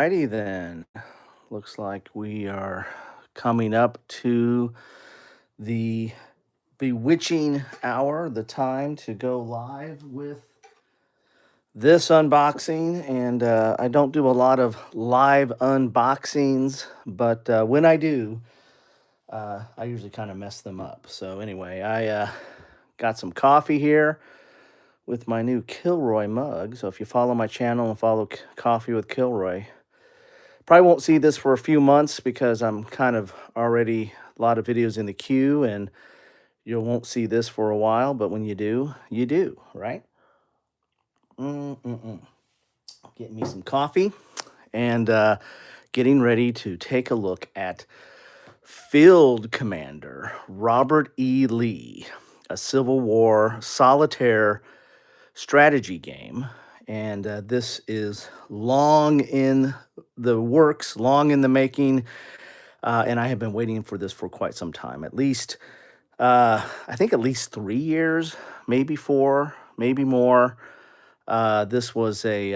righty then. Looks like we are coming up to the bewitching hour, the time to go live with this unboxing. And I don't do a lot of live unboxings, but when I do, I usually kind of mess them up. So, anyway, I got some coffee here with my new Kilroy mug. So, if you follow my channel and follow Coffee with Kilroy, probably won't see this for a few months because I'm kind of already a lot of videos in the queue and you won't see this for a while, but when you do, right? Mm-mm-mm. Getting me some coffee and getting ready to take a look at Field Commander Robert E. Lee, a Civil War solitaire strategy game. And this is long in the works, long in the making. And I have been waiting for this for quite some time, at least, I think at least 3 years, maybe four, maybe more. This was a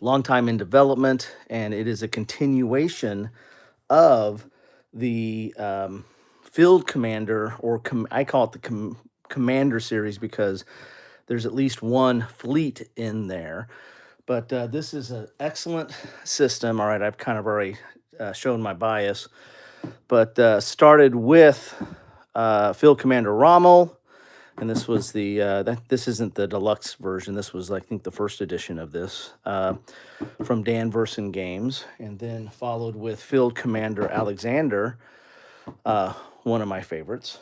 long time in development, and it is a continuation of the Field Commander, or I call it the Commander series because there's at least one fleet in there. But this is an excellent system. All right, I've kind of already shown my bias, but started with Field Commander Rommel, and this was the this isn't the deluxe version. This was, I think, the first edition of this from Dan Verson Games, and then followed with Field Commander Alexander, one of my favorites.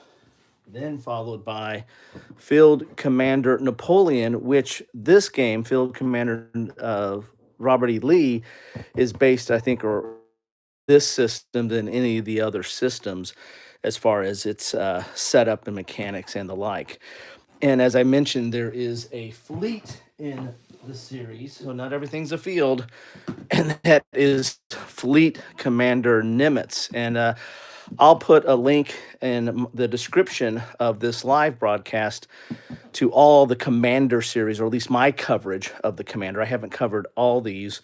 Then followed by Field Commander Napoleon, which this game, Field Commander Robert E. Lee, is based, I think, or this system than any of the other systems as far as its setup and mechanics and the like. And as I mentioned, there is a fleet in the series, so not everything's a field, and that is Fleet Commander Nimitz. And I'll put a link in the description of this live broadcast to all the Commander series, or at least my coverage of the Commander. I haven't covered all these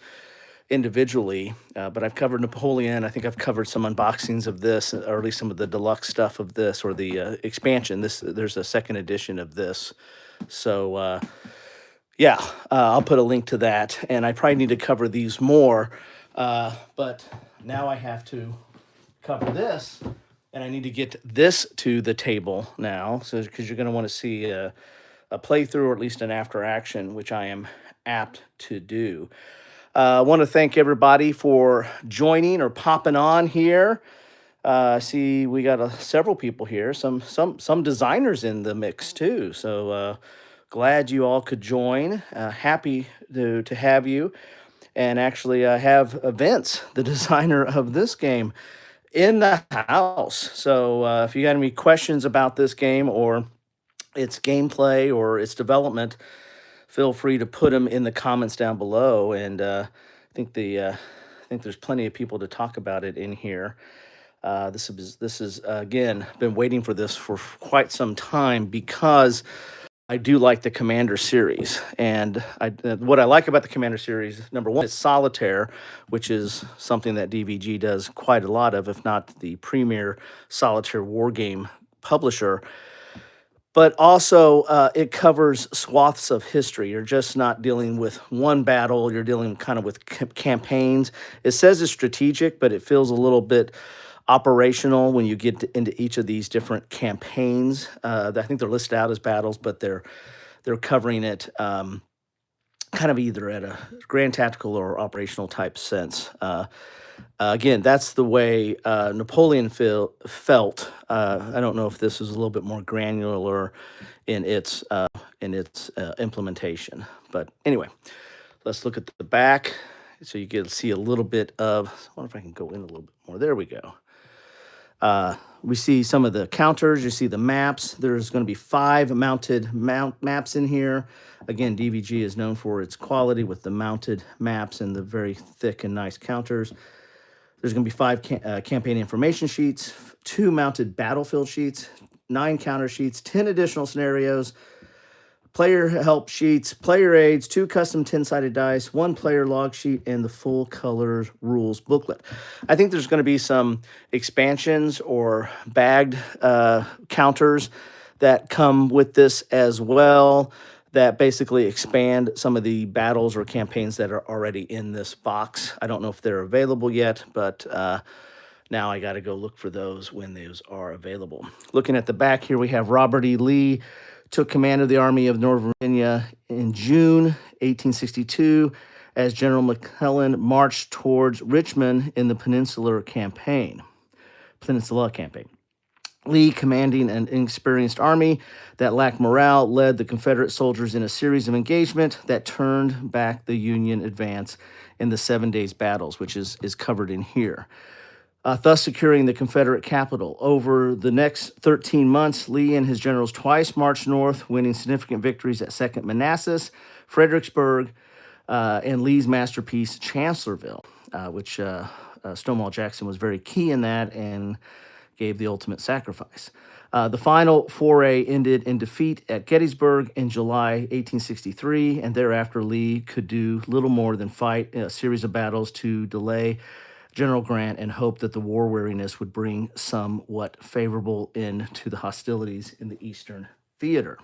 individually, but I've covered Napoleon. I think I've covered some unboxings of this, or at least some of the deluxe stuff of this, or the expansion. There's a second edition of this. So yeah, I'll put a link to that, and I probably need to cover these more. But now I have to cover this, and I need to get this to the table now, so because you're going to want to see a playthrough, or at least an after action, which I am apt to do. I want to thank everybody for joining or popping on here. I see we got several people here, some designers in the mix too. So glad you all could join. Happy to have you, and actually have Vince, the designer of this game, in the house. So if you got any questions about this game or its gameplay or its development, feel free to put them in the comments down below. And I think there's plenty of people to talk about it in here. This is again, been waiting for this for quite some time because I do like the Commander series. And what I like about the Commander series, number one, is solitaire, which is something that DVG does quite a lot of, if not the premier solitaire war game publisher. But also, it covers swaths of history. You're just not dealing with one battle. You're dealing kind of with campaigns. It says it's strategic, but it feels a little bit operational when you get into each of these different campaigns. I think they're listed out as battles, but they're covering it kind of either at a grand tactical or operational type sense. Again, that's the way Napoleon felt. I don't know if this is a little bit more granular in its implementation, but anyway, let's look at the back so you get to see a little bit of. I wonder if I can go in a little bit more. There we go. We see some of the counters. You see the maps. There's going to be 5 mounted maps in here. Again, DVG is known for its quality with the mounted maps and the very thick and nice counters. There's going to be 5 campaign information sheets, 2 mounted battlefield sheets, 9 counter sheets, 10 additional scenarios, player help sheets, player aids, 2 custom 10-sided dice, 1 player log sheet, and the full color rules booklet. I think there's going to be some expansions or bagged counters that come with this as well, that basically expand some of the battles or campaigns that are already in this box. I don't know if they're available yet, but now I got to go look for those when those are available. Looking at the back here, we have Robert E. Lee took command of the Army of Northern Virginia in June 1862 as General McClellan marched towards Richmond in the Peninsula Campaign. Lee, commanding an inexperienced army that lacked morale, led the Confederate soldiers in a series of engagement that turned back the Union advance in the 7 days battles, which is covered in here. Thus securing the Confederate capital. Over the next 13 months, Lee and his generals twice marched north, winning significant victories at Second Manassas, Fredericksburg, and Lee's masterpiece, Chancellorsville, which Stonewall Jackson was very key in that and gave the ultimate sacrifice. The final foray ended in defeat at Gettysburg in July 1863, and thereafter Lee could do little more than fight a series of battles to delay General Grant and hope that the war weariness would bring somewhat favorable end to the hostilities in the Eastern Theater.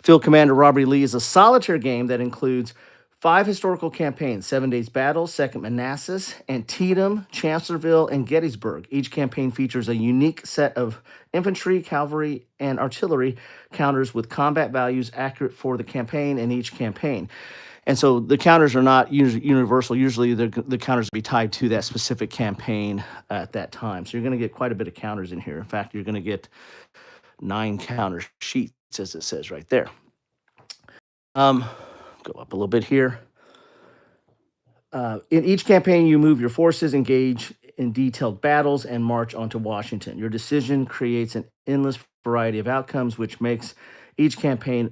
Field Commander Robert E. Lee is a solitaire game that includes 5 historical campaigns: 7 Days Battle, Second Manassas, Antietam, Chancellorsville, and Gettysburg. Each campaign features a unique set of infantry, cavalry, and artillery counters with combat values accurate for the campaign and each campaign. And so the counters are not universal. Usually the counters will be tied to that specific campaign at that time. So you're going to get quite a bit of counters in here. In fact, you're going to get 9 counter sheets, as it says right there. Go up a little bit here. In each campaign, you move your forces, engage in detailed battles, and march onto Washington. Your decision creates an endless variety of outcomes, which makes each campaign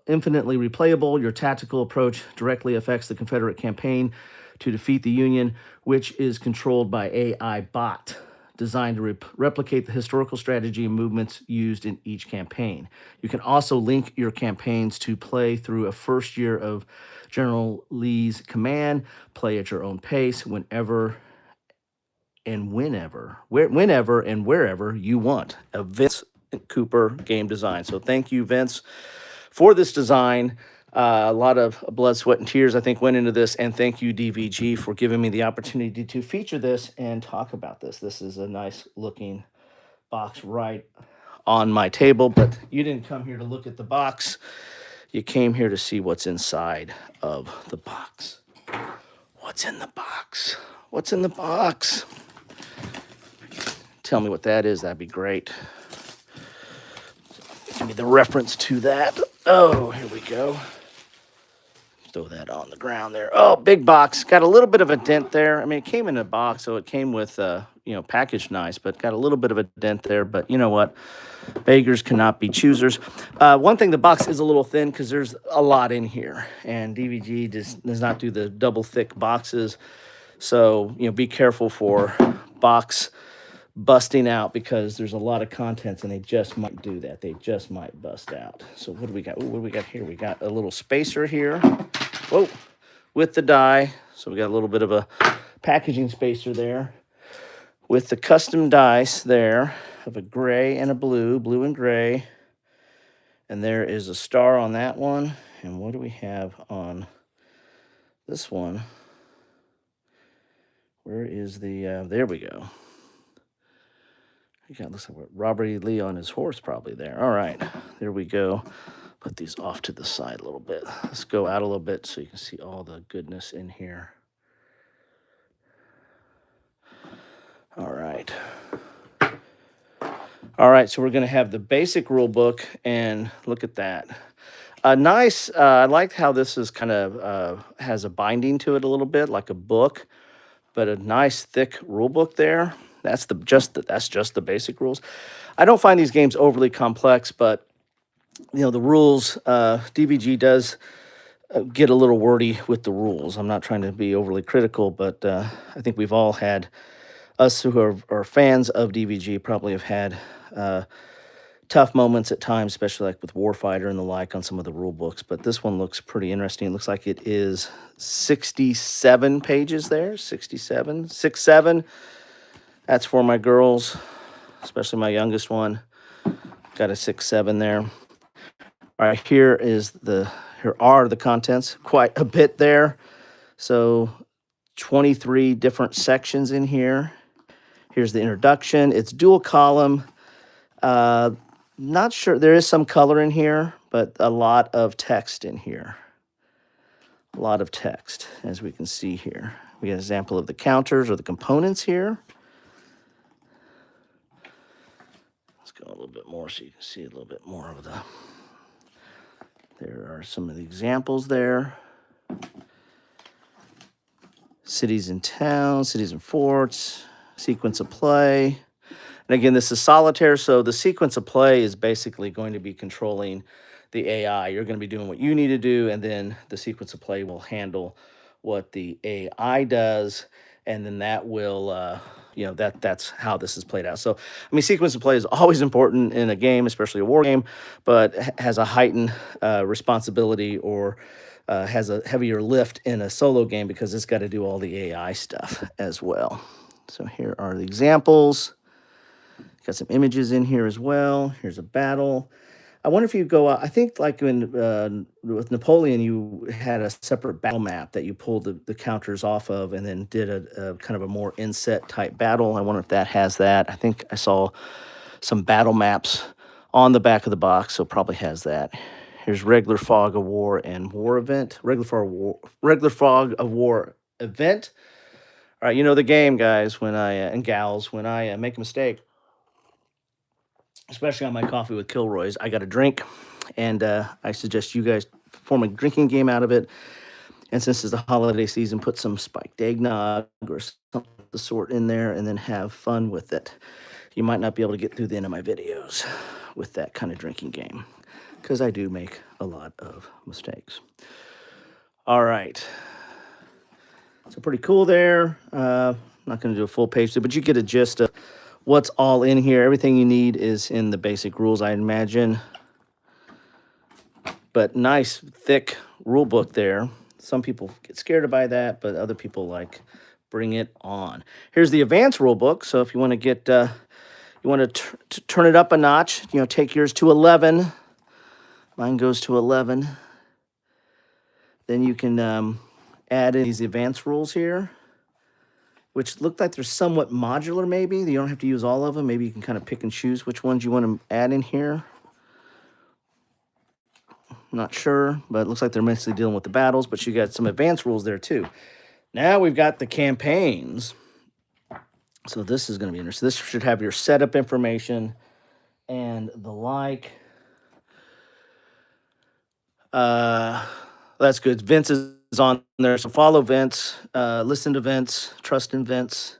infinitely replayable. Your tactical approach directly affects the Confederate campaign to defeat the Union, which is controlled by AI bot, designed to replicate the historical strategy and movements used in each campaign. You can also link your campaigns to play through a first year of General Lee's command, play at your own pace whenever and wherever you want. A Vince Cooper game design. So thank you, Vince, for this design. A lot of blood, sweat, and tears, I think, went into this. And thank you, DVG, for giving me the opportunity to feature this and talk about this. This is a nice looking box right on my table. But you didn't come here to look at the box. You came here to see what's inside of the box. What's in the box? What's in the box? Tell me what that is. That'd be great. Give me the reference to that. Oh, here we go. Throw that on the ground there. Oh, big box. Got a little bit of a dent there. I mean, it came in a box, so it came with, packaged nice, but got a little bit of a dent there. But you know what? Beggars cannot be choosers. One thing, the box is a little thin because there's a lot in here, and DVG does not do the double thick boxes. So, be careful for box busting out because there's a lot of contents and they just might do that. They just might bust out. So what do we got? Ooh, what do we got here? We got a little spacer here. Whoa, with the die. So we got a little bit of a packaging spacer there with the custom dice there of a gray and a blue and gray. And there is a star on that one. And what do we have on this one? Where is the, there we go. Looks like Robert E. Lee on his horse probably there. All right, there we go. Put these off to the side a little bit. Let's go out a little bit so you can see all the goodness in here. All right. All right, so we're going to have the basic rule book, and look at that. Nice. I like how this is kind of has a binding to it a little bit, like a book, but a nice thick rule book there. That's just the basic rules. I don't find these games overly complex, but the rules, DVG does get a little wordy with the rules. I'm not trying to be overly critical, but I think we've all had, us who are fans of DVG probably have had tough moments at times, especially like with Warfighter and the like on some of the rule books. But this one looks pretty interesting. It looks like it is 67 pages there, 67, 6, 7. That's for my girls, especially my youngest one. Got a 6, 7 there. All right, here are the contents. Quite a bit there. So 23 different sections in here. Here's the introduction. It's dual column. Not sure. There is some color in here, but a lot of text in here. A lot of text, as we can see here. We got an example of the counters or the components here. Let's go a little bit more so you can see a little bit more of the... There are some of the examples there. Cities and towns, cities and forts, sequence of play. And again, this is solitaire, so the sequence of play is basically going to be controlling the AI. You're going to be doing what you need to do, and then the sequence of play will handle what the AI does, and then that will, that's how this is played out. So, I mean, sequence of play is always important in a game, especially a war game, but has a heightened responsibility or has a heavier lift in a solo game because it's got to do all the AI stuff as well. So here are the examples. Got some images in here as well. Here's a battle. I wonder if you go out, I think like with Napoleon, you had a separate battle map that you pulled the counters off of and then did a kind of a more inset type battle. I wonder if that has that. I think I saw some battle maps on the back of the box, so probably has that. Here's regular fog of war and war event. Regular fog of war event. All right, you know the game, guys, and gals, when I make a mistake, especially on my coffee with Kilroy's, I got a drink, and I suggest you guys form a drinking game out of it. And since it's the holiday season, put some spiked eggnog or something of the sort in there, and then have fun with it. You might not be able to get through the end of my videos with that kind of drinking game, because I do make a lot of mistakes. All right. So pretty cool there. I'm not going to do a full page, but you get a gist of what's all in here. Everything you need is in the basic rules, I imagine. But nice, thick rule book there. Some people get scared to buy that, but other people like bring it on. Here's the advanced rule book. So if you want to get, you want to turn it up a notch, take yours to 11. Mine goes to 11. Then you can add in these advanced rules here, which look like they're somewhat modular maybe. You don't have to use all of them. Maybe you can kind of pick and choose which ones you want to add in here. Not sure, but it looks like they're mostly dealing with the battles, but you got some advanced rules there too. Now we've got the campaigns. So this is going to be interesting. This should have your setup information and the like. That's good. Vince is on there, so follow Vince, listen to Vince, trust in Vince.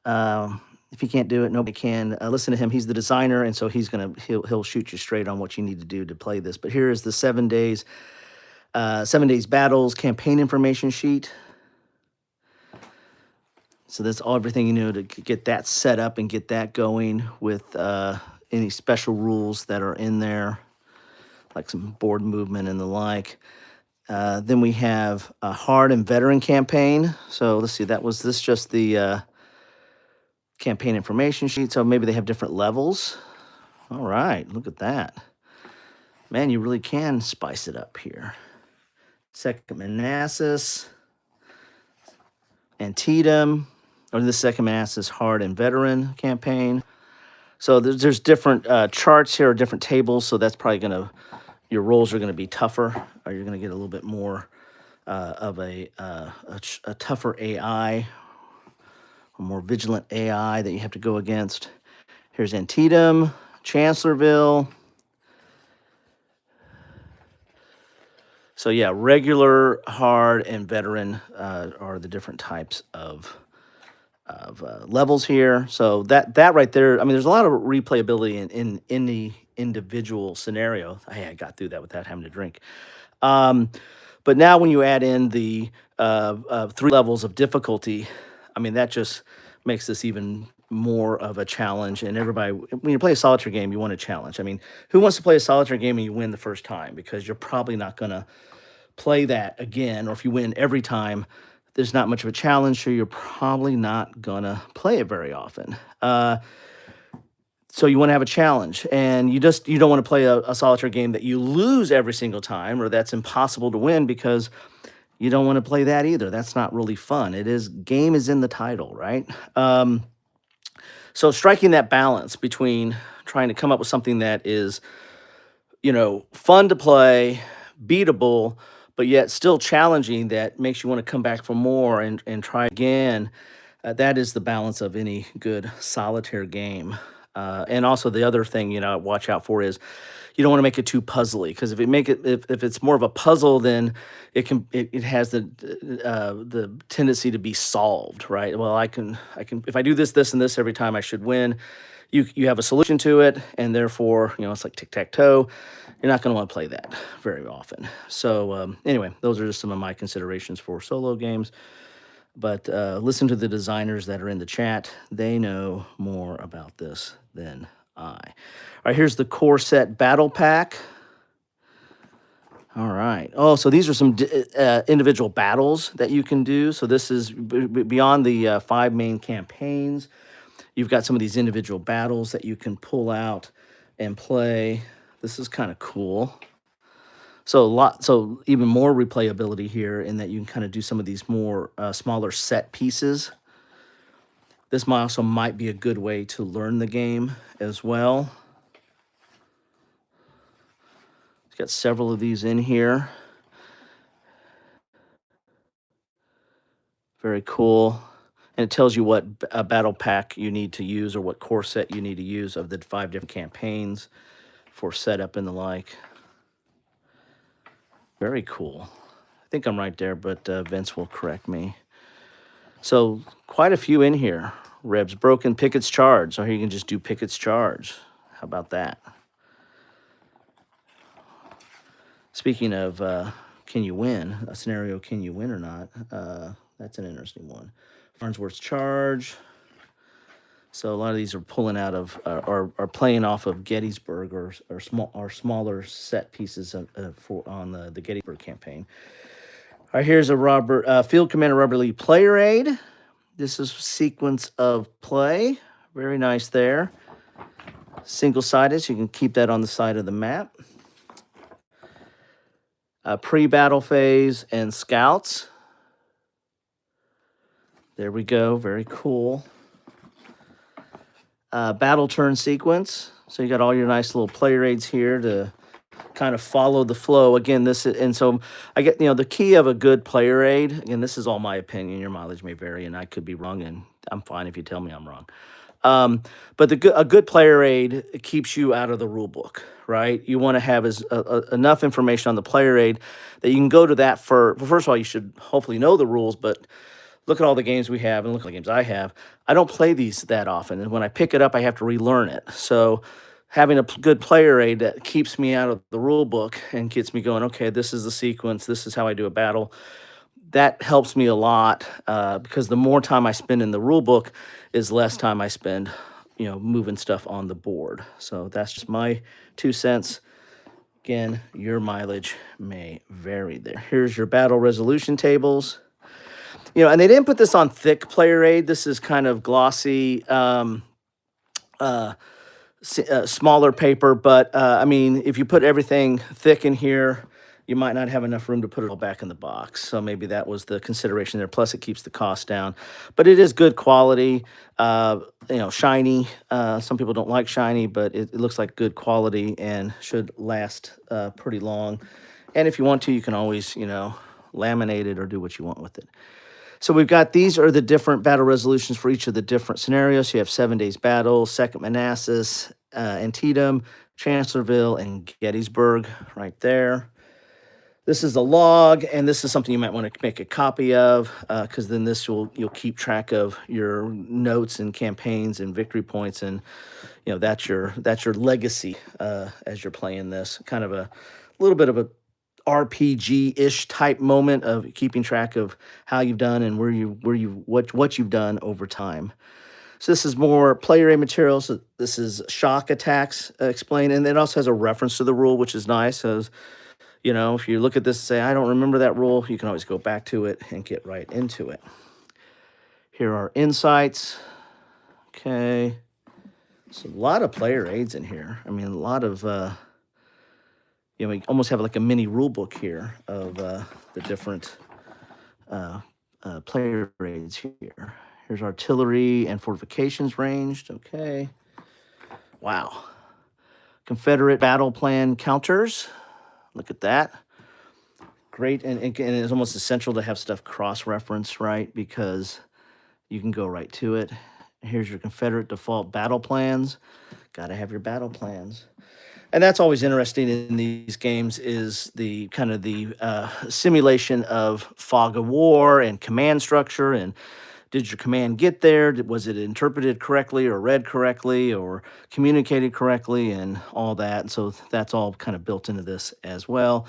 If you can't do it, nobody can. Listen to him. He's the designer, and so he'll shoot you straight on what you need to do to play this. But here is the 7 days battles campaign information sheet. So that's everything you know to get that set up and get that going with any special rules that are in there, like some board movement and the like. Then we have a hard and veteran campaign. So let's see, this just the campaign information sheet. So maybe they have different levels. All right, look at that. Man, you really can spice it up here. Second Manassas, Antietam, or the Second Manassas hard and veteran campaign. So there's different charts here, or different tables. So that's probably your rolls are gonna be tougher, or you're gonna get a little bit more of a tougher AI, a more vigilant AI that you have to go against. Here's Antietam, Chancellorsville. So yeah, regular, hard, and veteran are the different types of levels here. So that right there, I mean, there's a lot of replayability in the individual scenario. Hey, I got through that without having to drink. But now when you add in the 3 levels of difficulty, I mean, that just makes this even more of a challenge. And everybody, when you play a solitaire game, you want a challenge. I mean, who wants to play a solitaire game and you win the first time? Because you're probably not going to play that again, or if you win every time, there's not much of a challenge, so you're probably not gonna play it very often. So you want to have a challenge, and you don't want to play a solitaire game that you lose every single time, or that's impossible to win, because you don't want to play that either. That's not really fun. It is game is in the title, right? So striking that balance between trying to come up with something that is, fun to play, beatable, but yet still challenging, that makes you want to come back for more and try again. That is the balance of any good solitaire game. And also the other thing, watch out for is you don't want to make it too puzzly, because if it's more of a puzzle, then it has the tendency to be solved, right? Well, I can if I do this and this every time, I should win. You have a solution to it, and therefore, it's like tic-tac-toe. You're not going to want to play that very often. So anyway, those are just some of my considerations for solo games. But listen to the designers that are in the chat. They know more about this than I. All right, here's the core set battle pack. All right. Oh, so these are some individual battles that you can do. So this is beyond the 5 main campaigns. You've got some of these individual battles that you can pull out and play. This is kind of cool. So even more replayability here, in that you can kind of do some of these more smaller set pieces. This also might be a good way to learn the game as well. It's got several of these in here. Very cool. And it tells you what a battle pack you need to use, or what core set you need to use of the 5 different campaigns for setup and the like. Very cool. I think I'm right there, but Vince will correct me. So quite a few in here. Reb's broken, Pickett's charge. So here you can just do Pickett's charge. How about that? Speaking of can you win, a scenario, can you win or not? That's an interesting one. Farnsworth's charge. So a lot of these are pulling out of, are playing off of Gettysburg, or smaller set pieces on the Gettysburg campaign. All right, here's a Field Commander Robert Lee player aid. This is sequence of play. Very nice there. Single-sided, so you can keep that on the side of the map. Pre-battle phase and scouts. There we go. Very cool. Battle turn sequence. So you got all your nice little player aids here to kind of follow the flow. Again, so I get, the key of a good player aid. Again, this is all my opinion. Your mileage may vary, and I could be wrong, and I'm fine if you tell me I'm wrong. But a good player aid keeps you out of the rule book, right? You want to have enough information on the player aid that you can go to that first of all, you should hopefully know the rules, but look at all the games we have and look at the games I have. I don't play these that often, and when I pick it up, I have to relearn it. So having a good player aid that keeps me out of the rule book and gets me going, okay, this is the sequence, this is how I do a battle, that helps me a lot, because the more time I spend in the rule book is less time I spend, moving stuff on the board. So that's just my 2 cents. Again, your mileage may vary there. Here's your battle resolution tables. And they didn't put this on thick player aid. This is kind of glossy, smaller paper. But, if you put everything thick in here, you might not have enough room to put it all back in the box. So maybe that was the consideration there. Plus, it keeps the cost down. But it is good quality, shiny. Some people don't like shiny, but it looks like good quality and should last pretty long. And if you want to, you can always, laminate it or do what you want with it. So these are the different battle resolutions for each of the different scenarios. So you have 7 Days Battle, Second Manassas, Antietam, Chancellorsville, and Gettysburg right there. This is a log, and this is something you might want to make a copy of, because then you'll keep track of your notes and campaigns and victory points, and that's your legacy as you're playing this. Kind of a little bit of a RPG-ish type moment of keeping track of how you've done and what you've done over time. So this is more player aid material. So this is shock attacks explained, and it also has a reference to the rule, which is nice. So, you know, if you look at this and say, I don't remember that rule, you can always go back to it and get right into it. Here are insights. Okay. So a lot of player aids in here. I mean, a lot of, you know, we almost have like a mini rule book here of the different player aids here. Here's artillery and fortifications ranged. Okay. Wow. Confederate battle plan counters. Look at that. Great. And it's almost essential to have stuff cross-referenced, right? Because you can go right to it. Here's your Confederate default battle plans. Got to have your battle plans. And that's always interesting in these games is the kind of the simulation of fog of war and command structure. And did your command get there? Was it interpreted correctly or read correctly or communicated correctly and all that? And so that's all kind of built into this as well.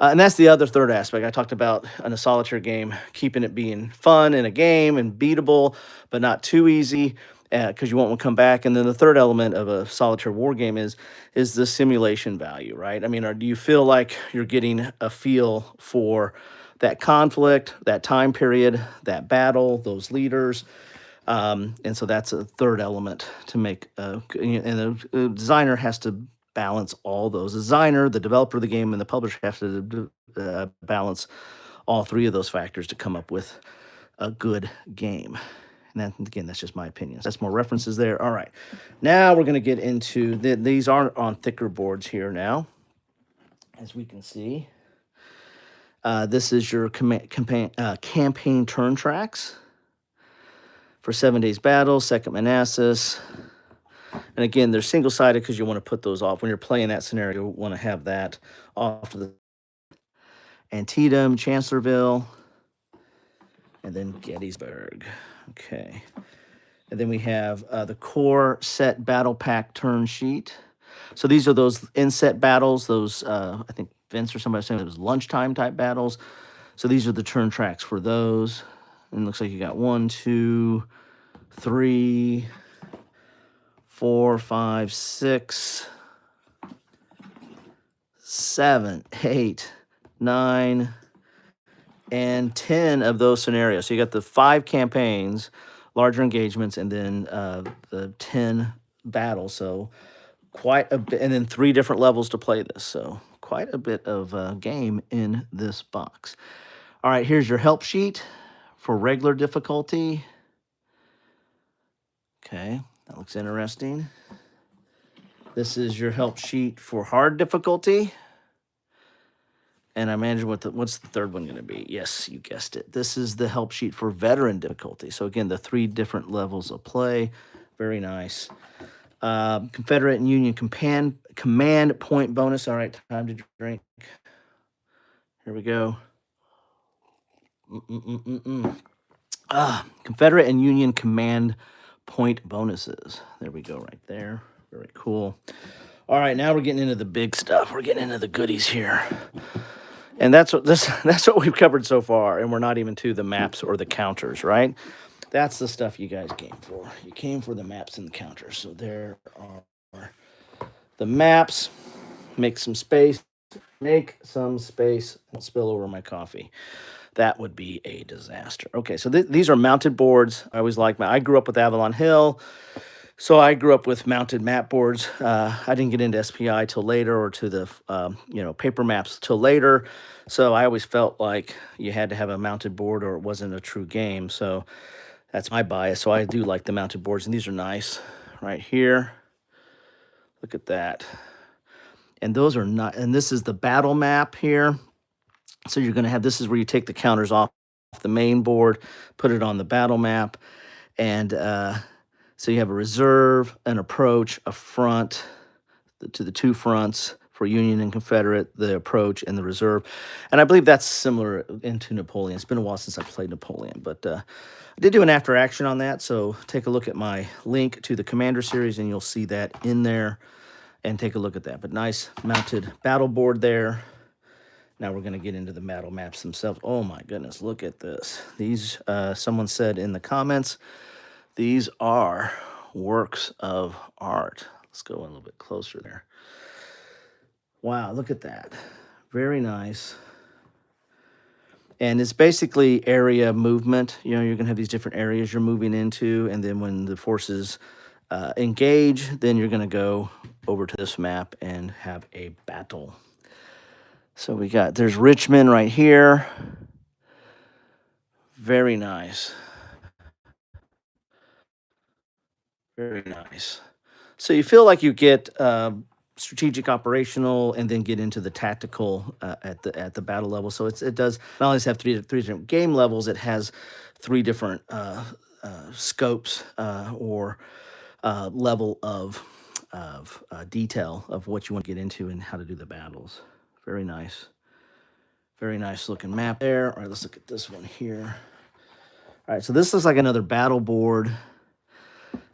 And that's the other third aspect. I talked about in a solitaire game, keeping it being fun in a game and beatable, but not too easy because you won't come back. And then the third element of a solitaire war game is the simulation value, right? I mean, do you feel like you're getting a feel for that conflict, that time period, that battle, those leaders? And so that's a third element to make, and the designer has to balance all those. The designer, the developer of the game, and the publisher have to balance all three of those factors to come up with a good game. And then, again, that's just my opinion. That's more references there. All right. Now we're going to get into, these are on thicker boards here now, as we can see. This is your campaign turn tracks for 7 Days Battle, Second Manassas. And again, they're single-sided because you want to put those off. When you're playing that scenario, you want to have that off to the Antietam, Chancellorsville, and then Gettysburg. Okay. And then we have the core set battle pack turn sheet. So these are those in-set battles, those, I think Vince or somebody was saying it was lunchtime type battles. So these are the turn tracks for those. And it looks like you got 1, 2, 3, 4, 5, 6, 7, 8, 9, and 10 of those scenarios. So you got the 5 campaigns, larger engagements, and then the 10 battles. So quite a bit, and then 3 different levels to play this. So quite a bit of game in this box. All right, here's your help sheet for regular difficulty. Okay, that looks interesting. This is your help sheet for hard difficulty. And I imagine what's the third one going to be? Yes, you guessed it. This is the help sheet for veteran difficulty. So again, the 3 different levels of play. Very nice. Confederate and Union command point bonus. All right, time to drink. Here we go. Confederate and Union command point bonuses. There we go, right there. Very cool. All right, now we're getting into the big stuff. We're getting into the goodies here. And that's what we've covered so far, and we're not even to the maps or the counters, right? That's the stuff you guys came for. You came for the maps and the counters. So there are the maps. Make some space. Make some space. Don't spill over my coffee. That would be a disaster. Okay, so these are mounted boards. I always like I grew up with Avalon Hill. So I grew up with mounted map boards. I didn't get into SPI till later, or to the paper maps till later. So I always felt like you had to have a mounted board or it wasn't a true game. So that's my bias. So I do like the mounted boards, and these are nice right here. Look at that. And those are not, and this is the battle map here. So you're going to have, this is where you take the counters off the main board, put it on the battle map, and so you have a reserve, an approach, a front, to the 2 fronts for Union and Confederate, the approach and the reserve. And I believe that's similar into Napoleon. It's been a while since I played Napoleon, but I did do an after action on that. So take a look at my link to the Commander series, and you'll see that in there, and take a look at that. But nice mounted battle board there. Now we're going to get into the battle maps themselves. Oh my goodness, look at this. These, someone said in the comments, These are works of art. Let's go in a little bit closer there. Wow, look at that. Very nice. And it's basically area movement. You know, you're going to have these different areas you're moving into. And then when the forces engage, then you're going to go over to this map and have a battle. So there's Richmond right here. Very nice. Very nice. So you feel like you get strategic, operational, and then get into the tactical at the battle level. So it does not only have three different game levels, it has three different scopes or level of detail of what you want to get into and how to do the battles. Very nice. Very nice looking map there. All right, let's look at this one here. All right, so this looks like another battle board.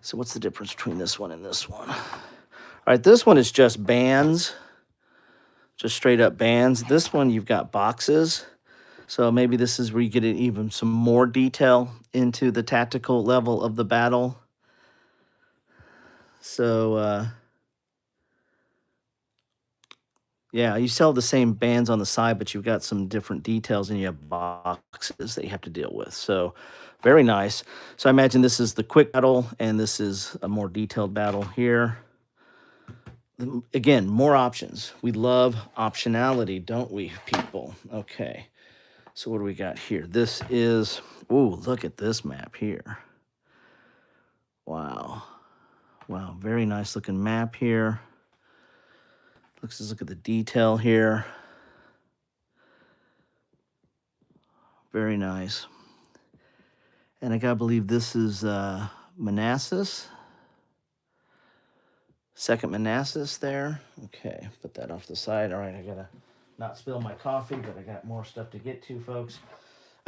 So what's the difference between this one and this one? All right, this one is just bands, just straight up bands. This one, you've got boxes. So maybe this is where you get even some more detail into the tactical level of the battle. So, yeah, you still have the same bands on the side, but you've got some different details and you have boxes that you have to deal with. So very nice. So I imagine this is the quick battle and this is a more detailed battle here. Again, more options. We love optionality, don't we, people? Okay. So what do we got here? This is, ooh, look at this map here. Wow. Wow, very nice looking map here. Let's look at the detail here. Very nice. And I gotta believe this is Manassas. Second Manassas there. Okay, put that off the side. All right, I gotta not spill my coffee, but I got more stuff to get to, folks.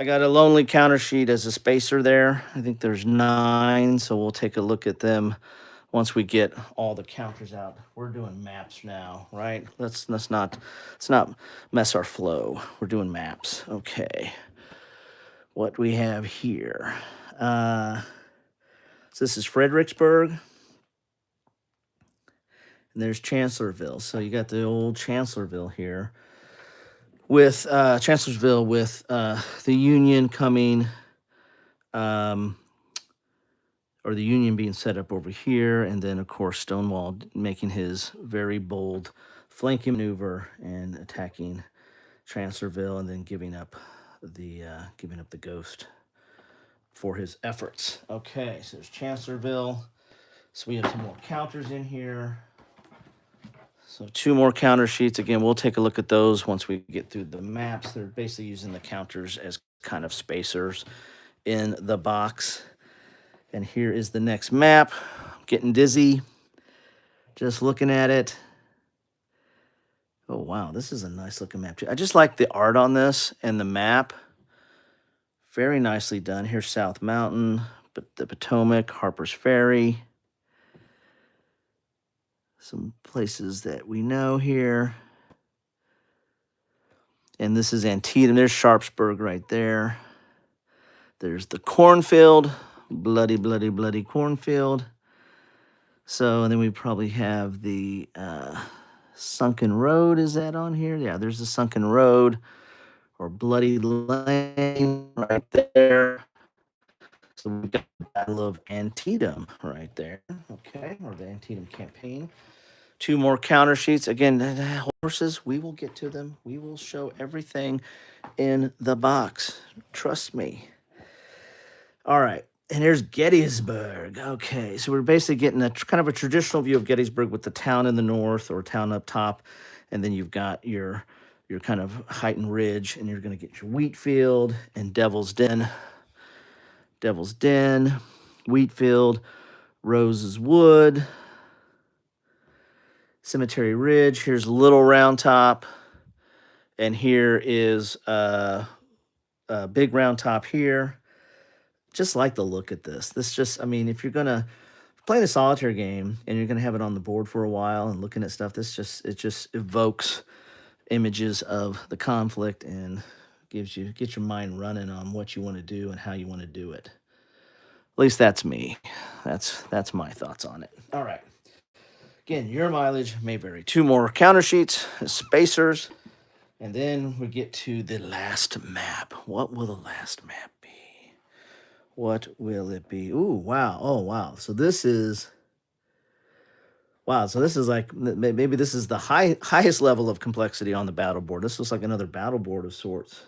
I got a lonely counter sheet as a spacer there. I think there's 9, so we'll take a look at them once we get all the counters out. We're doing maps now, right? Let's not mess our flow. We're doing maps. Okay. What we have here. So this is Fredericksburg. And there's Chancellorsville. So you got the old Chancellorsville here. With Chancellorsville with the Union coming or the Union being set up over here, and then of course Stonewall making his very bold flanking maneuver and attacking Chancellorsville, and then giving up the ghost for his efforts. Okay, so there's Chancellorsville. So we have some more counters in here. So 2 more counter sheets. Again, we'll take a look at those once we get through the maps. They're basically using the counters as kind of spacers in the box. And here is the next map. I'm getting dizzy just looking at it. Oh, wow. This is a nice looking map, too. I just like the art on this and the map. Very nicely done. Here's South Mountain, but the Potomac, Harper's Ferry. Some places that we know here. And this is Antietam. There's Sharpsburg right there. There's the cornfield. Bloody, bloody, bloody cornfield. So, and then we probably have the Sunken Road. Is that on here? Yeah, there's the Sunken Road or Bloody Lane right there. So we've got the Battle of Antietam right there. Okay, or the Antietam campaign. 2 more counter sheets. Again, horses, we will get to them. We will show everything in the box. Trust me. All right. And there's Gettysburg. Okay, so we're basically getting a kind of a traditional view of Gettysburg with the town in the north or town up top. And then you've got your kind of heightened ridge, and you're going to get your wheat field and Devil's Den. Devil's Den, wheat field, Rose's Wood, Cemetery Ridge. Here's Little Round Top, and here is Big Round Top here. Just like the look at this. This just, I mean, if you're playing a solitaire game and you're gonna have it on the board for a while and looking at stuff, it just evokes images of the conflict and gets your mind running on what you want to do and how you want to do it. At least that's me. That's my thoughts on it. All right. Again, your mileage may vary. Two more counter sheets, spacers, and then we get to the last map. What will the last map be? What will it be? Ooh, wow. Oh, wow. So this is wow. So this is like maybe this is the highest level of complexity on the battle board. This looks like another battle board of sorts.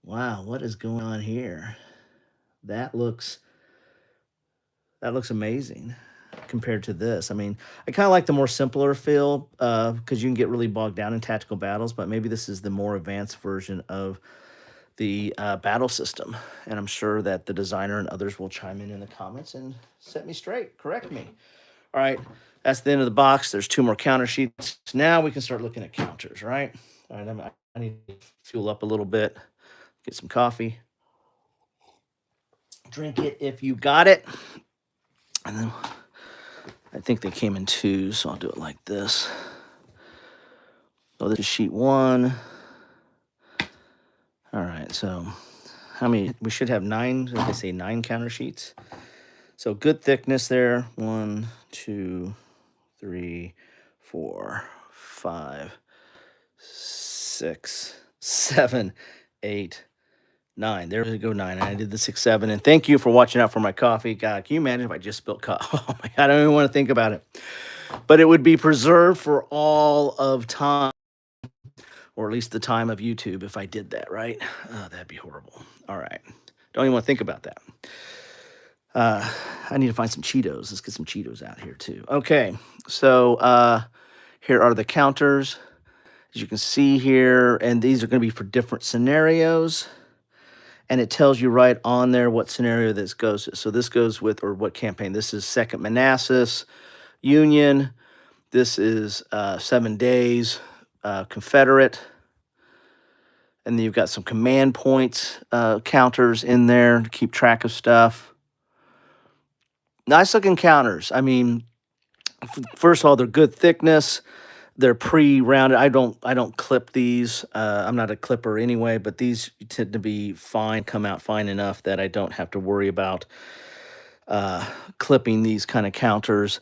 Wow, what is going on here? That looks that looks amazing compared to this. I mean, I kind of like the more simpler feel because you can get really bogged down in tactical battles, but maybe this is the more advanced version of the battle system. And I'm sure that the designer and others will chime in the comments and set me straight, correct me. All right, that's the end of the box. There's two more counter sheets. Now we can start looking at counters, right? All right, I need to fuel up a little bit, get some coffee, drink it if you got it. And then I think they came in two, so I'll do it like this. Oh, this is sheet one. All right, so how many? We should have nine, like I say, 9 counter sheets. So good thickness there. 1, 2, 3, 4, 5, 6, 7, 8, 9. There we go, 9. I did the 6, 7. And thank you for watching out for my coffee. God, can you imagine if I just spilled coffee? Oh my God, I don't even want to think about it. But it would be preserved for all of time, or at least the time of YouTube if I did that, right? Oh, that'd be horrible. All right. Don't even want to think about that. I need to find some Cheetos. Let's get some Cheetos out here too. Okay, so here are the counters. As you can see here, and these are going to be for different scenarios. And it tells you right on there what scenario this goes to. So this goes with, or what campaign. This is 2nd Manassas, Union. This is 7 Days, Confederate. And then you've got some command points counters in there to keep track of stuff. Nice looking counters. I mean, first of all, they're good thickness. They're pre-rounded. I don't clip these. I'm not a clipper anyway, but these tend to be fine, come out fine enough that I don't have to worry about clipping these kind of counters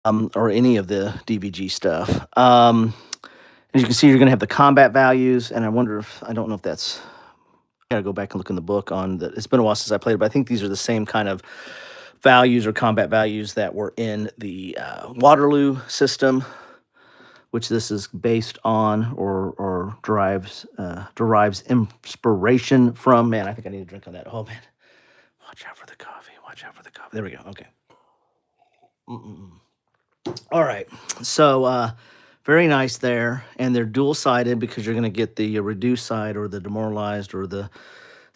or any of the DVG stuff. As you can see, you're going to have the combat values, and I wonder if, I don't know if that's, I got to go back and look in the book on the, it's been a while since I played, but I think these are the same kind of values or combat values that were in the Waterloo system, which this is based on or derives inspiration from. Man, I think I need a drink on that. Oh, man. Watch out for the coffee. Watch out for the coffee. There we go. Okay. All right. So, very nice there. And they're dual-sided because you're going to get the reduced side or the demoralized or the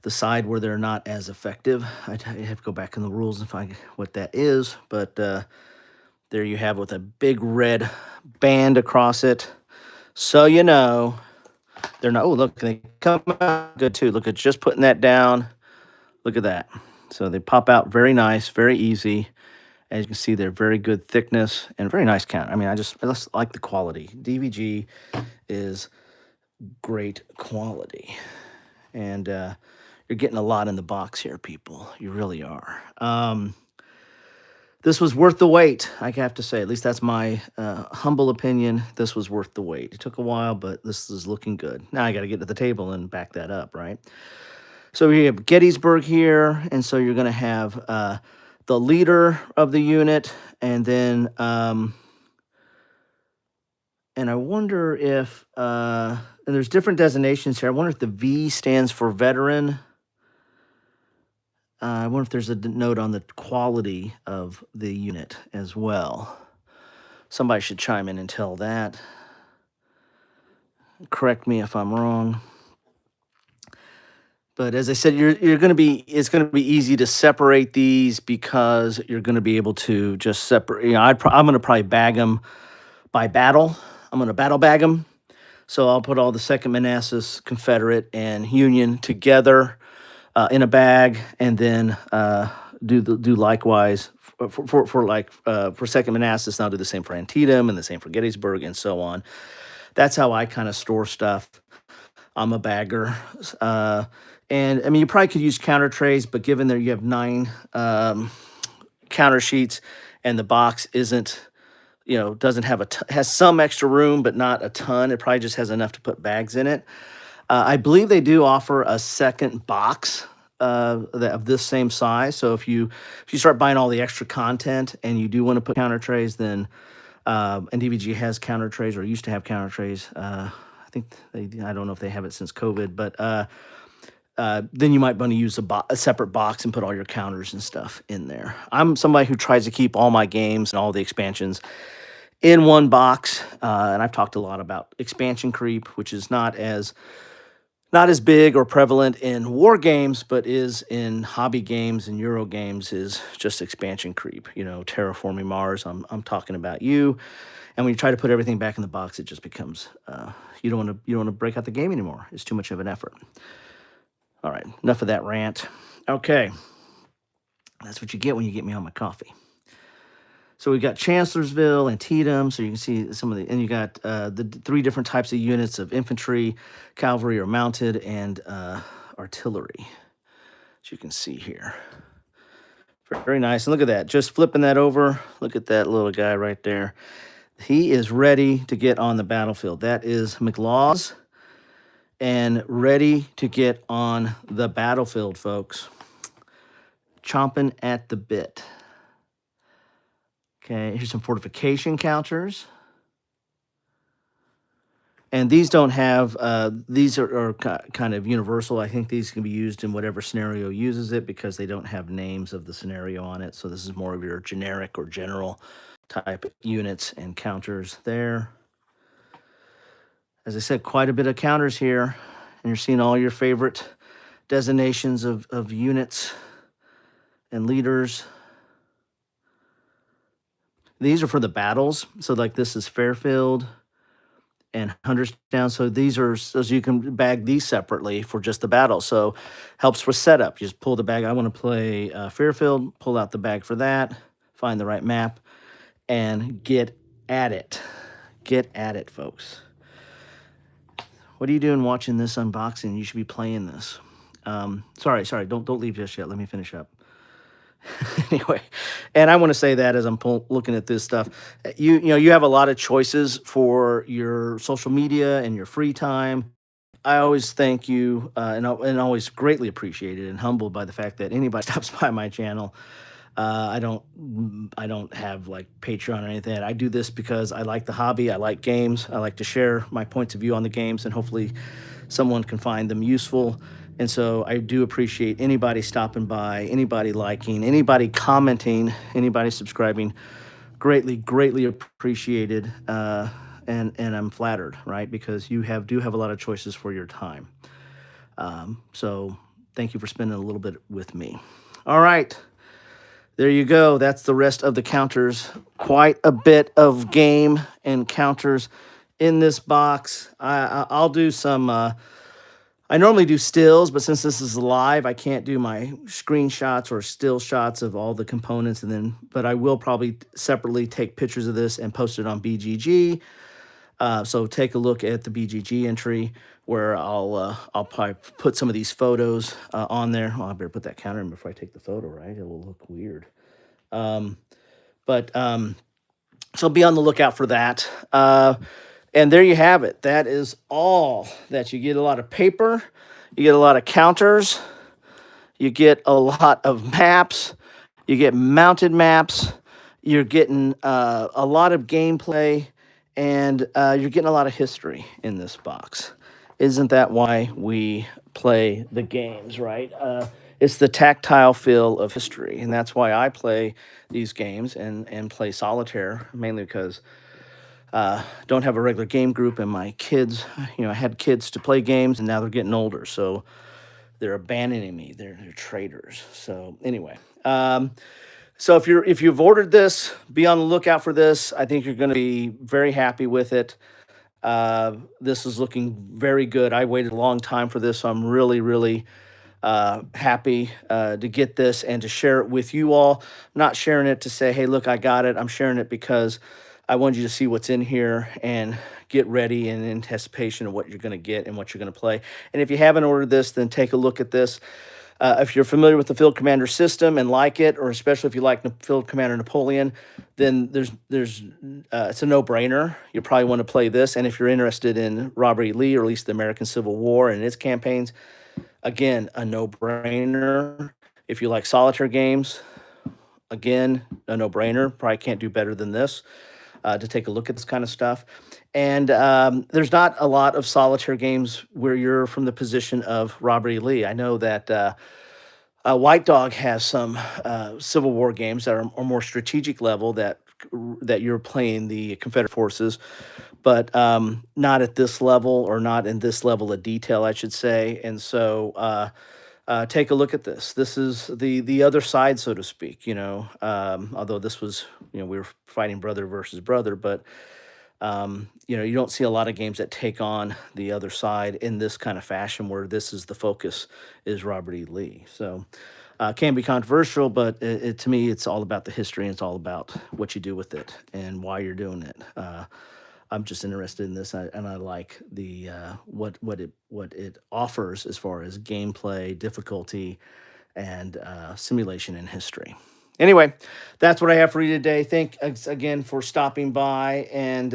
side where they're not as effective. I have to go back in the rules and find what that is. But there you have with a big red band across it. So you know they're not. Oh, look, they come out good too. Look at just putting that down. Look at that. So they pop out very nice, very easy. As you can see, they're very good thickness and very nice count. I mean, I just like the quality. DVG is great quality. And you're getting a lot in the box here, people. You really are. This was worth the wait, I have to say. At least that's my humble opinion. This was worth the wait. It took a while, but this is looking good. Now I got to get to the table and back that up, right? So we have Gettysburg here, and so you're going to have the leader of the unit, and then, and I wonder if, and there's different designations here. I wonder if the V stands for veteran. I wonder if there's a note on the quality of the unit as well. Somebody should chime in and tell that. Correct me if I'm wrong. But as I said, it's going to be easy to separate these because you're going to be able to just separate. You know, I'm going to probably bag them by battle. I'm going to battle bag them. So I'll put all the 2nd Manassas, Confederate, and Union together in a bag, and then do likewise for 2nd Manassas. And I'll do the same for Antietam and the same for Gettysburg and so on. That's how I kind of store stuff. I'm a bagger. And I mean, you probably could use counter trays, but given that you have 9 counter sheets and the box isn't, doesn't have has some extra room, but not a ton. It probably just has enough to put bags in it. I believe they do offer a second box of this same size. So if you start buying all the extra content and you do want to put counter trays, then and DVG has counter trays or used to have counter trays. I think I don't know if they have it since COVID, but then you might want to use a separate box and put all your counters and stuff in there. I'm somebody who tries to keep all my games and all the expansions in one box, and I've talked a lot about expansion creep, which is not as big or prevalent in war games, but is in hobby games and Euro games, is just expansion creep. Terraforming Mars. I'm talking about you. And when you try to put everything back in the box, it just becomes you don't want to break out the game anymore. It's too much of an effort. All right, enough of that rant. Okay, that's what you get when you get me on my coffee. So we've got Chancellorsville and Antietam, so you can see some of the, and you got the 3 different types of units of infantry, cavalry or mounted, and artillery, as you can see here. Very nice, and look at that, just flipping that over, look at that little guy right there. He is ready to get on the battlefield. That is McLaws, and ready to get on the battlefield, folks. Chomping at the bit. Okay, here's some fortification counters. And these don't have, these are kind of universal. I think these can be used in whatever scenario uses it because they don't have names of the scenario on it. So this is more of your generic or general type units and counters there. As I said, quite a bit of counters here. And you're seeing all your favorite designations of units and leaders. These are for the battles. So like this is Fairfield and Hunterstown. So these are, so you can bag these separately for just the battle. So helps for setup. You just pull the bag. I want to play Fairfield, pull out the bag for that, find the right map, and get at it. Get at it, folks. What are you doing watching this unboxing? You should be playing this. Sorry, don't leave just yet. Let me finish up. Anyway, and I want to say that as I'm looking at this stuff, you have a lot of choices for your social media and your free time. I always thank you and always greatly appreciated and humbled by the fact that anybody stops by my channel. I don't have like Patreon or anything. I do this because I like the hobby. I like games. I like to share my points of view on the games, and hopefully someone can find them useful. And so I do appreciate anybody stopping by, anybody liking, anybody commenting, anybody subscribing. Greatly appreciated. And I'm flattered, right? Because you do have a lot of choices for your time. So thank you for spending a little bit with me. All right. There you go. That's the rest of the counters. Quite a bit of game and counters in this box. I'll do some... I normally do stills, but since this is live, I can't do my screenshots or still shots of all the components. But I will probably separately take pictures of this and post it on BGG. So take a look at the BGG entry where I'll probably put some of these photos on there. Well, I better put that counter in before I take the photo, right? It will look weird. So be on the lookout for that. And there you have it. That is all that you get. A lot of paper. You get a lot of counters. You get a lot of maps. You get mounted maps. You're getting a lot of gameplay. And you're getting a lot of history in this box. Isn't that why we play the games, right? It's the tactile feel of history. And that's why I play these games and play solitaire, mainly because don't have a regular game group, and my kids, I had kids to play games, and now they're getting older, so they're abandoning me. They're traitors. So anyway, so if you've ordered this, be on the lookout for this. I think you're going to be very happy with it. This is looking very good. I waited a long time for this, so I'm really happy to get this and to share it with you all. I'm not sharing it to say, hey, look, I got it. I'm sharing it because I wanted you to see what's in here and get ready in anticipation of what you're going to get and what you're going to play. And if you haven't ordered this, then take a look at this. If you're familiar with the Field Commander system and like it, or especially if you like Field Commander Napoleon, then there's it's a no-brainer. You probably want to play this. And if you're interested in Robert E. Lee, or at least the American Civil War and its campaigns, again, a no-brainer. If you like solitaire games, again, a no-brainer. Probably can't do better than this to take a look at this kind of stuff. And there's not a lot of solitaire games where you're from the position of Robert E. Lee. I know that White Dog has some Civil War games that are more strategic level that you're playing the Confederate forces, but not at this level, or not in this level of detail, I should say. And so take a look at this. This is the other side, so to speak. Although this was, we were fighting brother versus brother, but you don't see a lot of games that take on the other side in this kind of fashion, where this is the focus, is Robert E. Lee. So can be controversial, but to me, it's all about the history, and it's all about what you do with it and why you're doing it. I'm just interested in this, and I like the what it offers as far as gameplay, difficulty, and simulation in history. Anyway, that's what I have for you today. Thanks again for stopping by, and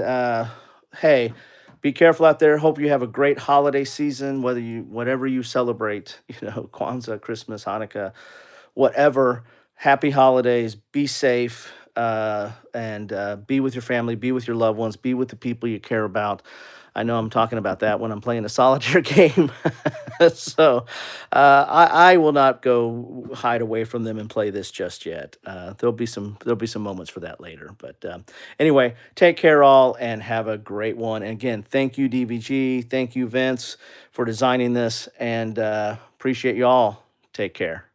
hey, be careful out there. Hope you have a great holiday season, whatever you celebrate, Kwanzaa, Christmas, Hanukkah, whatever. Happy holidays. Be safe, and be with your family, be with your loved ones, be with the people you care about. I know I'm talking about that when I'm playing a solitaire game. So I will not go hide away from them and play this just yet. There'll be some moments for that later. But anyway, take care all, and have a great one. And again, thank you, DVG. Thank you, Vince, for designing this, and appreciate you all. Take care.